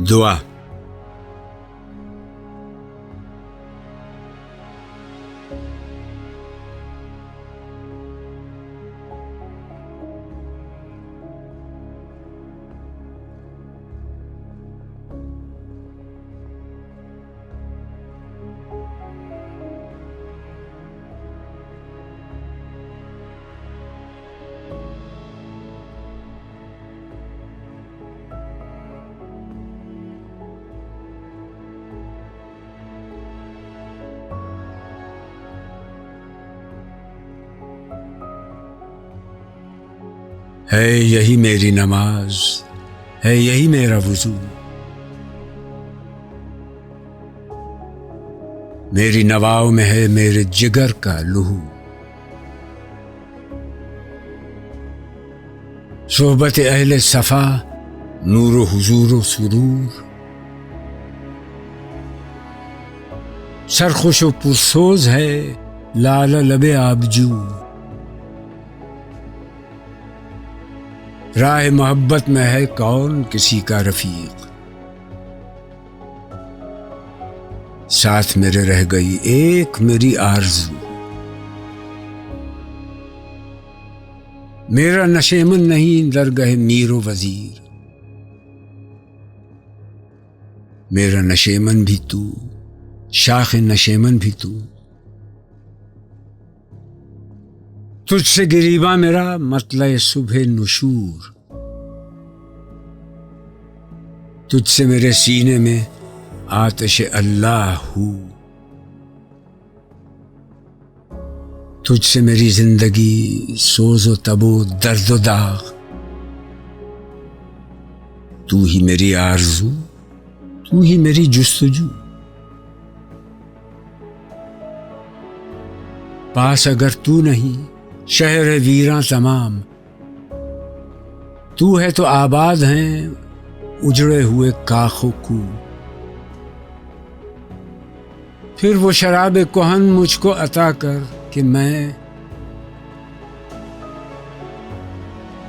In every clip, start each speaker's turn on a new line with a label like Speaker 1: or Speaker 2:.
Speaker 1: دعا۔ ہے یہی میری نماز، ہے یہی میرا وضو، میری نواؤں میں ہے میرے جگر کا لہو، صحبت اہل صفا نور و حضور و سرور، سرخوش و پرسوز ہے لعل لب آبجو، راہ محبت میں ہے کون کسی کا رفیق، ساتھ میرے رہ گئی ایک میری آرزو، میرا نشیمن نہیں درگاہ میر و وزیر، میرا نشیمن بھی تو، شاخ نشیمن بھی تو، تجھ سے گریباں میرا مطلع صبح نشور، تجھ سے میرے سینے میں آتش اللہ ہو، تجھ سے میری زندگی سوز و تب و درد و داغ، تو ہی میری آرزو، تو ہی میری جستجو، پاس اگر تو نہیں شہر ویراں تمام، تو ہے تو آباد ہیں اجڑے ہوئے کاخ و کو، پھر وہ شراب کہن مجھ کو عطا کر کہ میں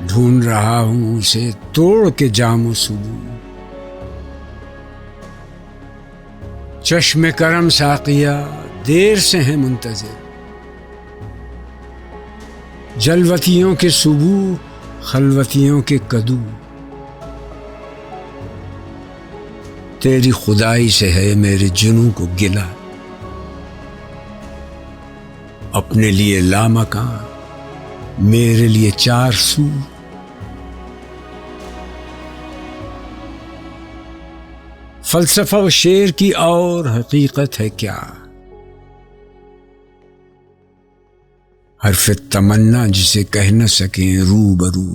Speaker 1: ڈھونڈ رہا ہوں اسے توڑ کے جام و سبو، چشم کرم ساقیہ دیر سے ہیں منتظر، جلوتیوں کے سبو خلوتیوں کے کدو، تیری خدائی سے ہے میرے جنوں کو گلا، اپنے لیے لامکاں میرے لیے چار سو، فلسفہ و شعر کی اور حقیقت ہے کیا، حرف تمنا جسے کہہ نہ سکیں رو برو،